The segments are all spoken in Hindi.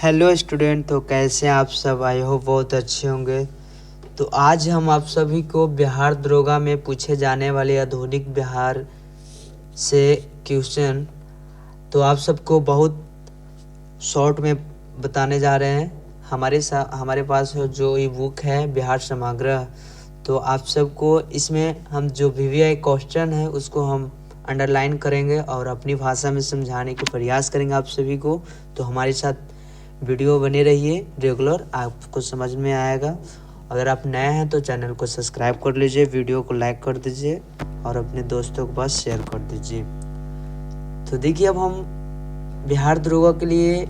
हेलो स्टूडेंट, तो कैसे हैं आप सब। आई होप बहुत अच्छे होंगे। तो आज हम आप सभी को बिहार दरोगा में पूछे जाने वाले आधुनिक बिहार से क्वेश्चन तो आप सबको बहुत शॉर्ट में बताने जा रहे हैं। हमारे पास जो ई बुक है बिहार समग्र, तो आप सबको इसमें हम जो VVI क्वेश्चन है उसको हम अंडरलाइन करेंगे और अपनी भाषा में समझाने के प्रयास करेंगे आप सभी को। तो हमारे साथ वीडियो बने रहिए रेगुलर, आपको समझ में आएगा। अगर आप नए हैं तो चैनल को सब्सक्राइब कर लीजिए, वीडियो को लाइक कर दीजिए और अपने दोस्तों के पास शेयर कर दीजिए। तो देखिए, अब हम बिहार दरोगा के लिए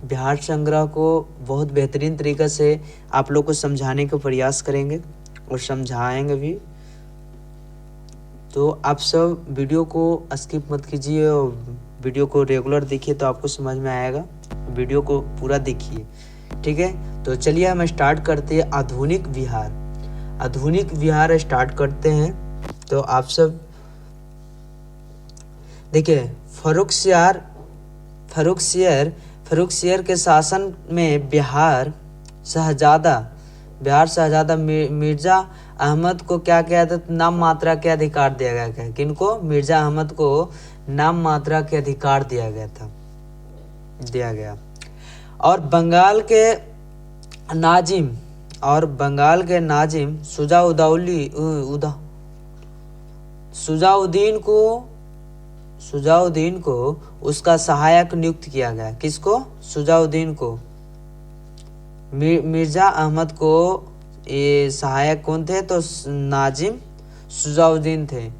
बिहार संग्रह को बहुत बेहतरीन तरीक़े से आप लोग को समझाने का प्रयास करेंगे और समझाएंगे भी। तो आप सब वीडियो को स्किप मत कीजिए और वीडियो को रेगुलर देखिए तो आपको समझ में आएगा। वीडियो को पूरा देखिए, ठीक है। तो चलिए हम स्टार्ट करते हैं आधुनिक बिहार स्टार्ट करते हैं। तो आप सब देखिए, फर्रुखसियर के शासन में बिहार शहजादा मिर्जा अहमद को क्या किया था, नाम मात्रा के अधिकार दिया गया था। किनको? मिर्जा अहमद को नाम मात्रा के अधिकार दिया गया। और बंगाल के नाजिम सुजाउद्दीन को उसका सहायक नियुक्त किया गया। किसको? सुजाउद्दीन को। मिर्जा अहमद को ये सहायक कौन थे? तो नाजिम सुजाउद्दीन थे।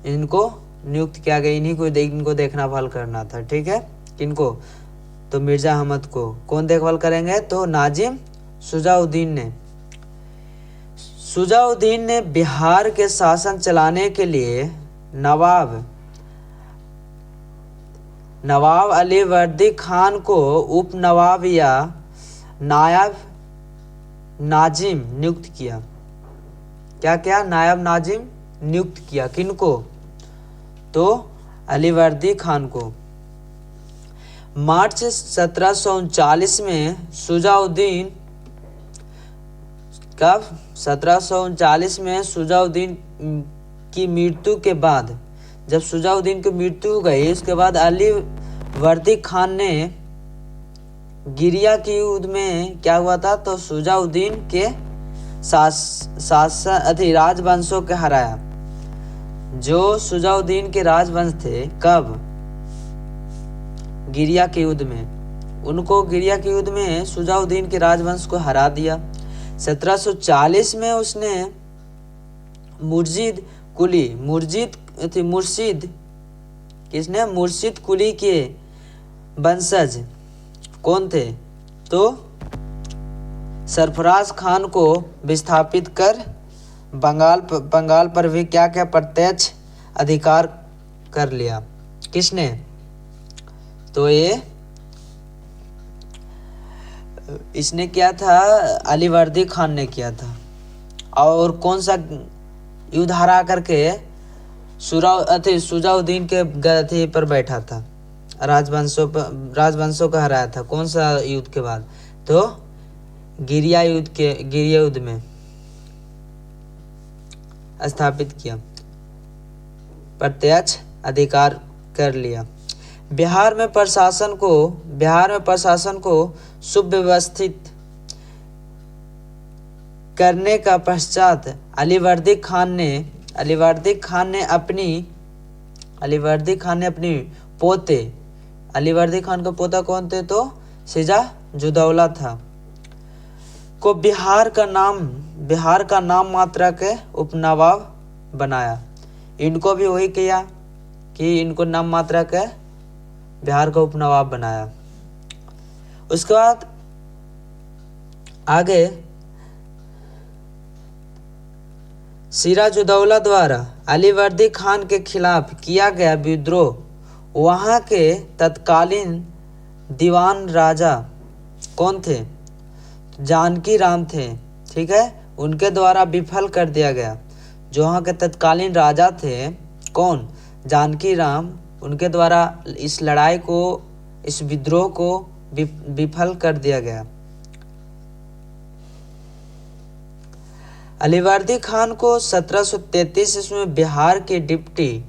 इनको नियुक्त किया गया, इनको देखना भाल करना था, ठीक है। किनको? तो मिर्जा अहमद को। कौन देखभाल करेंगे? तो नाजिम सुजाउद्दीन ने बिहार के शासन चलाने के लिए नवाब अलीवर्दी खान को उप नवाब या नायब नाजिम नियुक्त किया। क्या नायब नाजिम नियुक्त किया। किनको? तो अलीवर्दी खान को। मार्च 1739 में सुजाउद्दीन की मृत्यु के बाद, जब सुजाउद्दीन की मृत्यु हो गई, उसके बाद अलीवर्दी खान ने गिरिया के युद्ध में क्या हुआ था, तो सुजाउद्दीन के राजवंशों के हराया। जो सुजाउद्दीन के राजवंश थे, कब? गिरिया के युद्ध में सुजाउद्दीन के राजवंश को हरा दिया। 1740 में उसने मुर्शिद कुली के वंशज कौन थे? तो सरफराज खान को विस्थापित कर बंगाल पर भी क्या प्रत्यक्ष अधिकार कर लिया। किसने? तो इसने किया था, अलीवर्दी खान ने किया था। और कौन सा युद्ध हरा करके सुजाउद्दीन के गद्दी पर बैठा था, राजवंशों को हराया था। कौन सा युद्ध के बाद? तो गिरिया युद्ध में स्थापित किया, प्रत्यक्ष अधिकार कर लिया। बिहार में प्रशासन को सुव्यवस्थित करने का पश्चात अलीवर्दी खान ने पोते, अलीवर्दी खान का पोता कौन थे? तो सिराजुद्दौला था, को बिहार का नाम मात्रा के उपनवाब बनाया। इनको भी वही किया कि इनको नाम मात्रा के बिहार का उपनवाब बनाया। उसके बाद आगे सिराजुद्दौला द्वारा अलीवर्दी खान के खिलाफ किया गया विद्रोह, वहां के तत्कालीन दीवान राजा कौन थे? जानकी राम थे, ठीक है। उनके द्वारा विफल कर दिया गया। जो वहाँ के तत्कालीन राजा थे, कौन? जानकी राम, उनके द्वारा इस लड़ाई को, इस विद्रोह को विफल कर दिया गया। अलीवर्दी खान को 1733 ईस्वी में बिहार के डिप्टी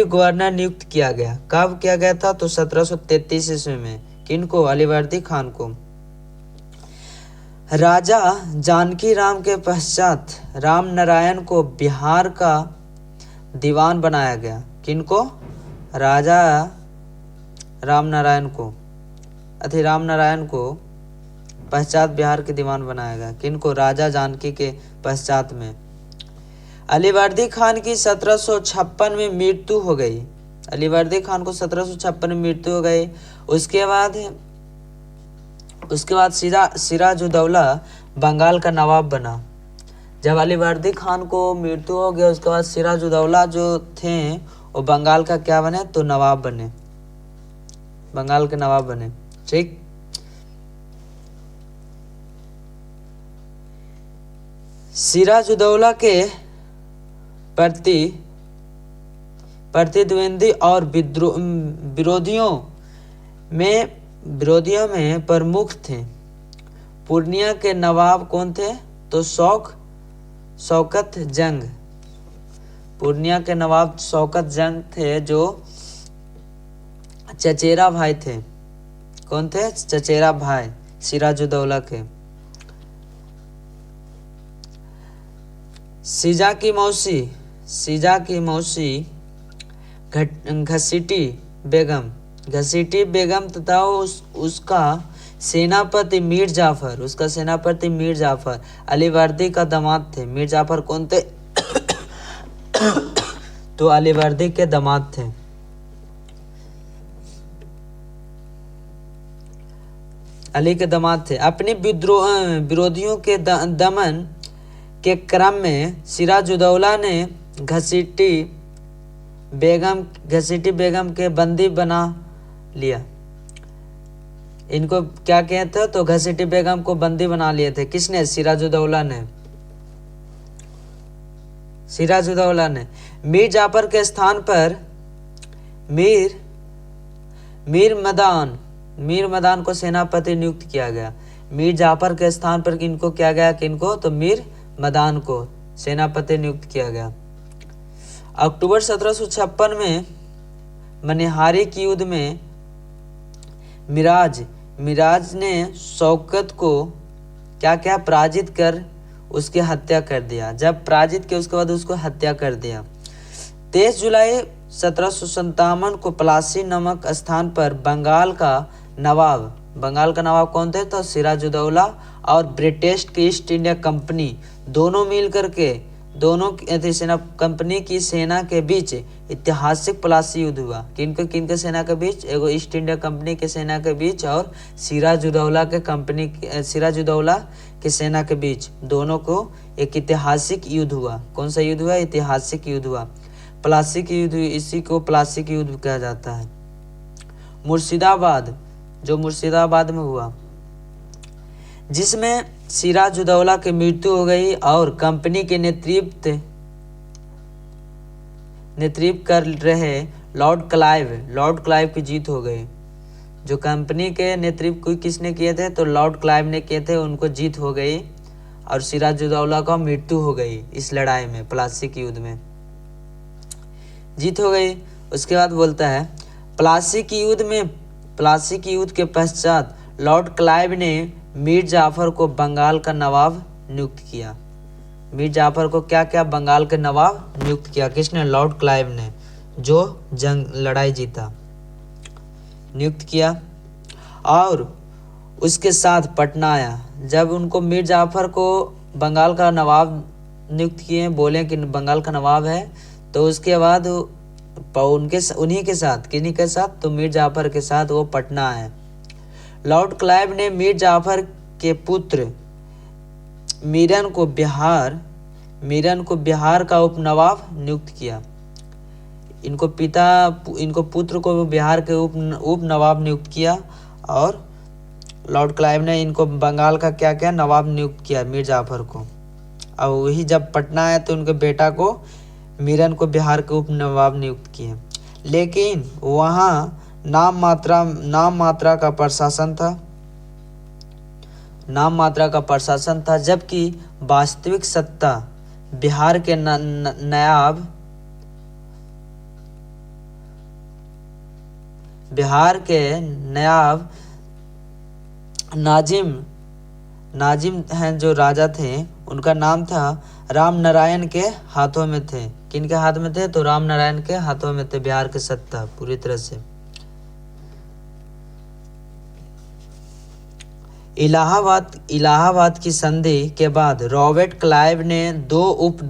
गवर्नर नियुक्त किया गया। कब किया गया था? तो 1733 ईस्वी में। किनको? अलीवर्दी खान को। राजा जानकी राम के पश्चात राम नारायण को बिहार का दीवान बनाया गया। किनको? राजा राम नारायण को पश्चात बिहार के दीवान बनाया गया। किनको? राजा जानकी के पश्चात में। अलीवर्दी खान की 1756 में मृत्यु हो गई। अलीवर्दी खान को 1756 में मृत्यु हो गई। उसके बाद सिराजुद्दौला बंगाल का नवाब बना। जब अलीवर्दी खान को मृत्यु हो गया, उसके बाद सिराजुद्दौला जो थे वो बंगाल का क्या बने? तो नवाब बने, बंगाल के नवाब बने। ठीक। सिराजुद्दौला के प्रतिद्वंदी और विरोधियों में प्रमुख थे। पूर्णिया के नवाब कौन थे? तो शौकत जंग। पूर्णिया के नवाब शौकत जंग थे, जो चचेरा भाई थे। कौन थे? चचेरा भाई सिराजुद्दौला के। सीजा की मौसी घसीटी बेगम तथा उसका सेनापति मीर जाफर अलीवर्दी का दामाद थे। मीर जाफर कौन थे? तो अलीवर्दी के दामाद थे। अली के दामाद थे। अपने विरोधियों के दमन के क्रम में सिराजुद्दौला ने घसीटी बेगम के बंदी बना लिया। इनको क्या कहते थे? तो घसीटी बेगम को बंदी बना लिए थे। किसने? सिराजुद्दौला ने। मीर जाफर के स्थान पर मीर मदान को सेनापति नियुक्त किया गया। मीर जाफर के स्थान पर किनको किया गया? किनको? तो मीर मदान को सेनापति नियुक्त किया गया। अक्टूबर 1756 में मनिहारी के युद्ध में मिराज ने शौकत को क्या पराजित कर उसकी हत्या कर दिया। जब पराजित किया, उसके बाद उसको हत्या कर दिया। 23 जुलाई 1757 को प्लासी नामक स्थान पर बंगाल का नवाब कौन थे? तो सिराजुद्दौला और ब्रिटिश की ईस्ट इंडिया कंपनी दोनों मिलकर के कंपनी की सेना के बीच ऐतिहासिक प्लासी युद्ध हुआ। किनके सेना के बीच? एगो ईस्ट इंडिया कंपनी के सेना के बीच और सिराजुद्दौला के सेना के बीच, दोनों को एक ऐतिहासिक युद्ध हुआ। कौन सा युद्ध हुआ? ऐतिहासिक युद्ध हुआ, प्लासी की युद्ध। इसी को प्लासी की युद्ध कहा जाता है। मुर्शिदाबाद में हुआ, जिसमें सिराजुद्दौला की मृत्यु हो गई और कंपनी के नेतृत्व कर रहे लॉर्ड क्लाइव की जीत हो गई। जो कंपनी के नेतृत्व किसने किए थे? तो लॉर्ड क्लाइव ने किए थे। उनको जीत हो गई और सिराजुद्दौला का मृत्यु हो गई। इस लड़ाई में, प्लासी के युद्ध में जीत हो गई। उसके बाद बोलता है, प्लासी की युद्ध के पश्चात लॉर्ड क्लाइव ने मीर जाफर को बंगाल का नवाब नियुक्त किया। मीर जाफर को क्या बंगाल के नवाब नियुक्त किया। किसने? लॉर्ड क्लाइव ने, जो लड़ाई जीता, नियुक्त किया। और उसके साथ पटना आया। जब उनको मीर जाफर को बंगाल का नवाब नियुक्त किए, बोले कि बंगाल का नवाब है, तो उसके बाद उन्हीं के साथ, किन्हीं के साथ? तो मीर जाफर के साथ वो पटना आए। लॉर्ड क्लाइव ने मीर जाफर के पुत्र मीरन को बिहार का उपनवाब नियुक्त किया। इनको पुत्र को बिहार के उपनवाब नियुक्त किया और लॉर्ड क्लाइव ने इनको बंगाल का क्या नवाब नियुक्त किया, मीर जाफर को। और वही जब पटना आए तो उनके बेटा को मीरन को बिहार के उपनवाब नियुक्त किए। लेकिन वहाँ नाम मात्रा का प्रशासन था, जबकि वास्तविक सत्ता बिहार के नायब नाजिम हैं जो राजा थे, उनका नाम था राम नारायण के हाथों में थे। किनके हाथ में थे? तो राम नारायण के हाथों में थे बिहार की सत्ता पूरी तरह से। इलाहाबाद की संधि के बाद रॉबर्ट क्लाइव ने 2 उप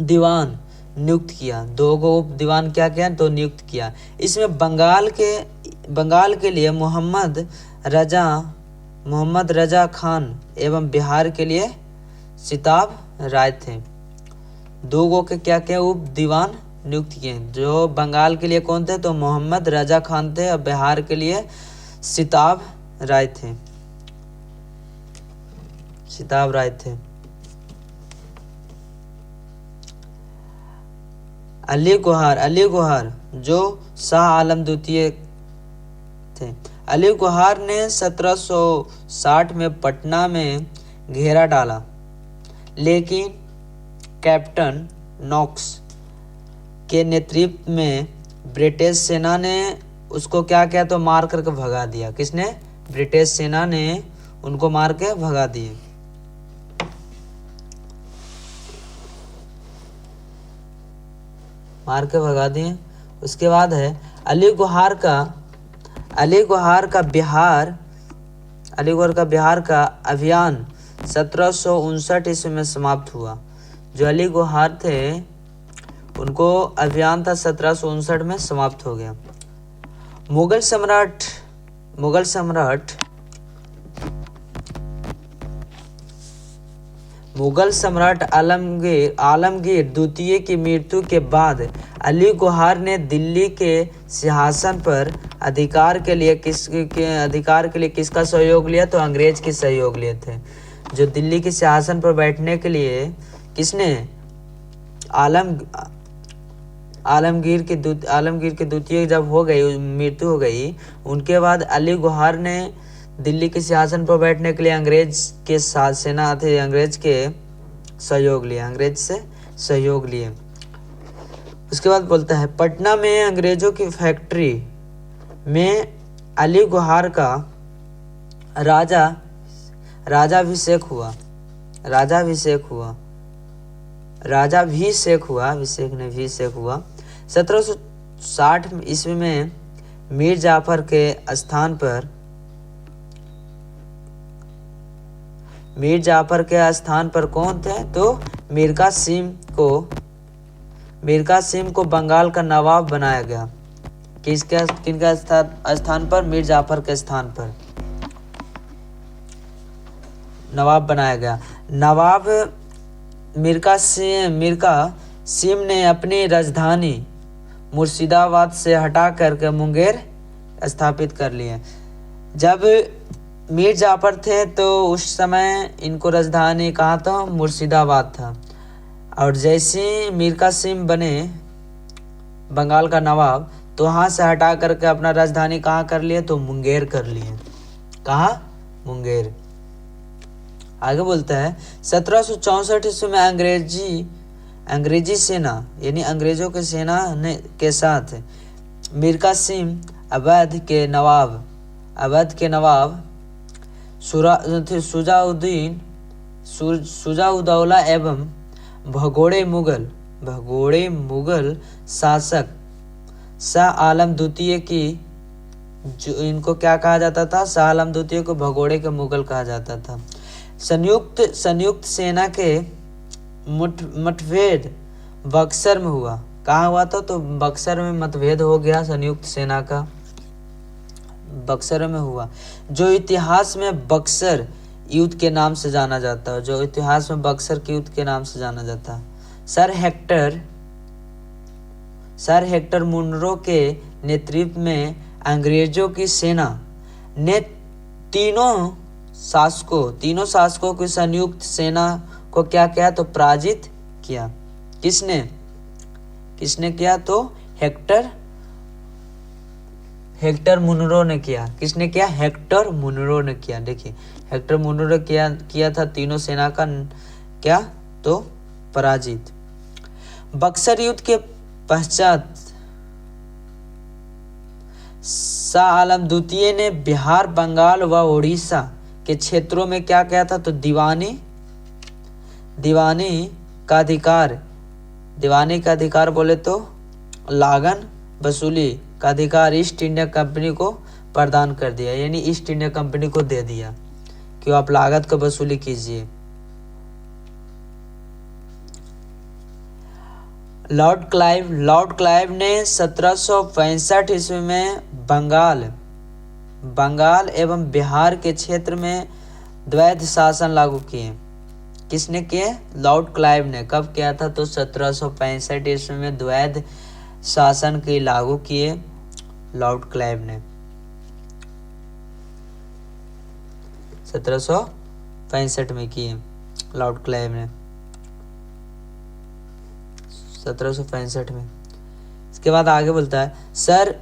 दीवान नियुक्त किया। 2 गो उप दीवान क्या किया? तो नियुक्त किया। इसमें बंगाल के लिए मोहम्मद रजा खान एवं बिहार के लिए सिताब राय थे। 2 गो के क्या उप दीवान नियुक्त किए। जो बंगाल के लिए कौन थे? तो मोहम्मद रजा खान थे और बिहार के लिए सिताब राय थे। अली गुहार जो शाह आलम द्वितीय थे। अली गुहार ने 1760 में पटना में घेरा डाला, लेकिन कैप्टन नॉक्स के नेतृत्व में ब्रिटिश सेना ने उसको क्या किया? तो मार करके भगा दिया। किसने? ब्रिटिश सेना ने उनको मार के भगा दिए। उसके बाद है अली गुहार का बिहार का अभियान 1759 ईस्वी में समाप्त हुआ। जो अली गुहार थे उनको अभियान था 1759 में समाप्त हो गया। मुगल सम्राट आलमगीर द्वितीय की मृत्यु के बाद अली गुहार ने दिल्ली के सिंहासन पर अधिकार के लिए किसका सहयोग लिया? तो अंग्रेज के सहयोग लिए थे। जो दिल्ली के सिंहासन पर बैठने के लिए किसने? आलमगीर की द्वितीय जब मृत्यु हो गई, उनके बाद अली गुहार ने दिल्ली के सिंहासन पर बैठने के लिए अंग्रेज के साथ सेना थे, अंग्रेज से सहयोग लिए। उसके बाद बोलता है पटना में अंग्रेजों की फैक्ट्री में अली गुहार का राजाभिषेक हुआ। 1760 ईस्वी में मीर जाफर के स्थान पर कौन थे? तो मीर कासिम को बंगाल का नवाब बनाया गया। किनका स्थान पर? मीर जाफर के स्थान पर नवाब बनाया गया। नवाब मीर कासिम ने अपनी राजधानी मुर्शिदाबाद से हटा करके मुंगेर स्थापित कर लिए। जब मीर जाफर थे तो उस समय इनको राजधानी कहाँ था? मुर्शिदाबाद था। और जैसे मीर कासिम बने बंगाल का नवाब, तो वहाँ से हटा करके अपना राजधानी कहाँ कर लिए? तो मुंगेर कर लिए। कहाँ? मुंगेर। आगे बोलता है 1764 ईस्वी में अंग्रेजी सेना यानी अंग्रेजों की सेना के साथ मीर कासिम अवध के नवाब शुजाउद्दौला एवं भगोड़े मुगल शासक शाह आलम द्वितीय की, जो इनको क्या कहा जाता था? शाह आलम द्वितीय को भगोड़े के मुगल कहा जाता था। संयुक्त सेना के मतभेद बक्सर में हुआ। कहाँ हुआ था? तो बक्सर में मतभेद हो गया संयुक्त सेना का, बक्सर में हुआ, जो इतिहास में बक्सर युद्ध के नाम से जाना जाता है। सर हेक्टर मुनरो के नेतृत्व में अंग्रेजों की सेना ने तीनों शासकों की संयुक्त सेना को क्या किया? तो पराजित किया। किसने किया? तो हेक्टर हेक्टर मुनरो ने किया। किसने किया? हेक्टर मुनरो ने किया। देखिए हेक्टर मुनरो ने किया था तीनों सेना का क्या तो पराजित। बक्सर युद्ध के पश्चात शाह आलम द्वितीय ने बिहार, बंगाल व उड़ीसा के क्षेत्रों में क्या किया था? तो दीवानी का अधिकार बोले तो लागन वसूली का अधिकार ईस्ट इंडिया कंपनी को प्रदान कर दिया, यानी ईस्ट इंडिया कंपनी को दे दिया कि आप लागत का वसूली कीजिए। लॉर्ड क्लाइव ने 1765 ईस्वी में बंगाल एवं बिहार के क्षेत्र में द्वैध शासन लागू किए। किसने किए? लॉर्ड क्लाइव ने। कब किया था? तो 1765 ईस्वी में द्वैध शासन के लागू किए लॉर्ड क्लाइव ने। 1765 में किए लॉर्ड क्लाइव ने, 1765 में। इसके बाद आगे बोलता है सर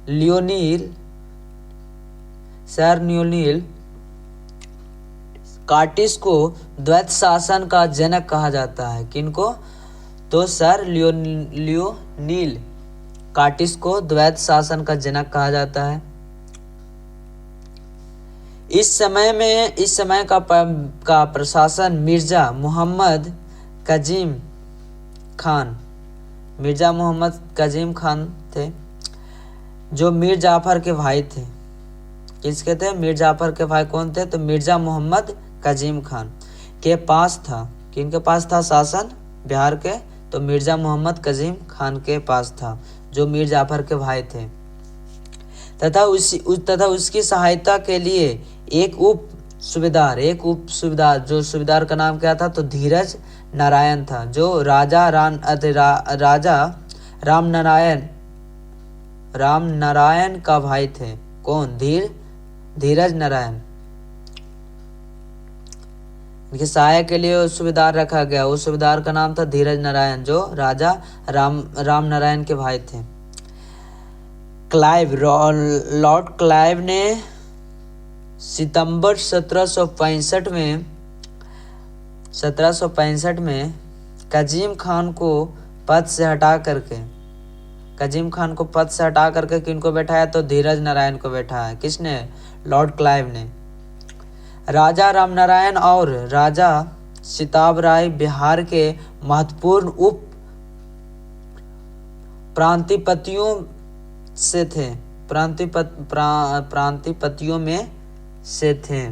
लियोनील कार्टिस को द्वैत शासन का जनक कहा जाता है। किनको? तो सर लियोनील कार्टिस को द्वैत शासन का जनक कहा जाता है। इस समय का प्रशासन मिर्जा मोहम्मद कजीम खान थे, जो मीर जाफर के भाई थे। किसके थे? मीर जाफर के भाई कौन थे? तो मिर्जा मोहम्मद कजीम खान के पास था। किनके पास था शासन बिहार के? तो मिर्जा मोहम्मद कजीम खान के पास था, जो मीर जाफर के भाई थे। तथा उसकी सहायता के लिए एक उप सूबेदार, जो सूबेदार का नाम क्या था? तो धीरज नारायण था, जो राजा राम नारायण का भाई थे। कौन? धीरज नारायण। इनके सहायक के लिए सूबेदार रखा गया, उस सूबेदार का नाम था धीरज नारायण, जो राजा राम नारायण के भाई थे। लॉर्ड क्लाइव ने सितंबर 1765 में कजीम खान को पद से हटा करके किनको बैठाया? तो धीरज नारायण को बैठाया। किसने? लॉर्ड क्लाइव ने। राजा रामनारायण और राजा सिताब राय बिहार के महत्वपूर्ण उप प्रांतिपतियों में से थे।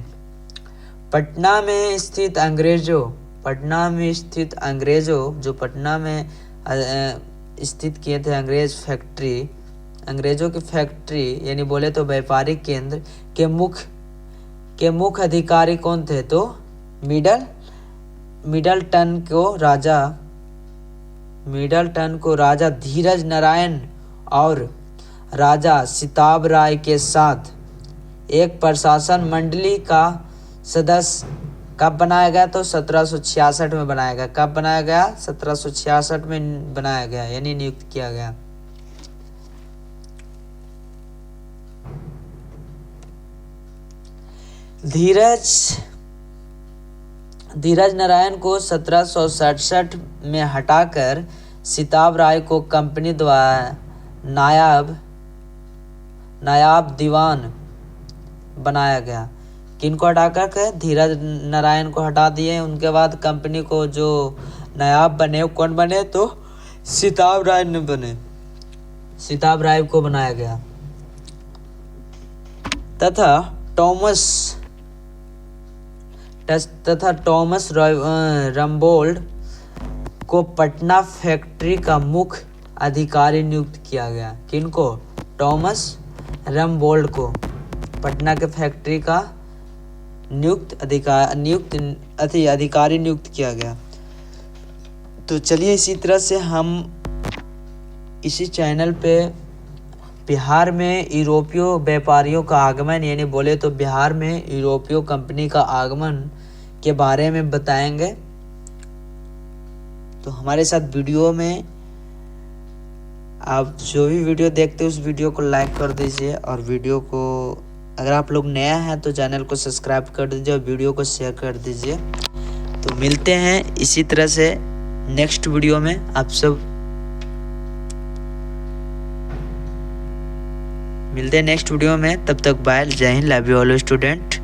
पटना में स्थित अंग्रेजों जो पटना में स्थित किए थे अंग्रेजों की फैक्ट्री यानी बोले तो व्यापारिक केंद्र के मुख्य अधिकारी कौन थे? तो मिडलटन को राजा धीरज नारायण और राजा सिताब राय के साथ एक प्रशासन मंडली का सदस्य कब बनाया गया? तो 1766 में बनाया गया। कब बनाया गया? 1766 में बनाया गया, यानी नियुक्त किया गया। धीरज नारायण को 1767 में हटाकर सिताब राय को कंपनी द्वारा नायाब दीवान बनाया गया। किनको हटाकर के? धीरज नारायण को हटा दिए। उनके बाद कंपनी को जो नायाब बने कौन बने? तो सिताब राय ने बने, सिताब राय को बनाया गया। तथा टॉमस रम्बोल्ड को पटना फैक्ट्री का मुख्य अधिकारी नियुक्त किया गया। किनको? टॉमस रम्बोल्ड को पटना के फैक्ट्री का अधिकारी नियुक्त किया गया। तो चलिए इसी तरह से हम इसी चैनल पे बिहार में यूरोपीय व्यापारियों का आगमन यानी बोले तो बिहार में यूरोपीय कंपनी का आगमन के बारे में बताएंगे। तो हमारे साथ वीडियो में आप जो भी वीडियो देखते हैं उस वीडियो को लाइक कर दीजिए, और वीडियो को अगर आप लोग नया हैं तो चैनल को सब्सक्राइब कर दीजिए और वीडियो को शेयर कर दीजिए। तो मिलते हैं इसी तरह से नेक्स्ट वीडियो में। आप सब मिलते हैं नेक्स्ट वीडियो में, तब तक बाय, जय Hind, love you all student.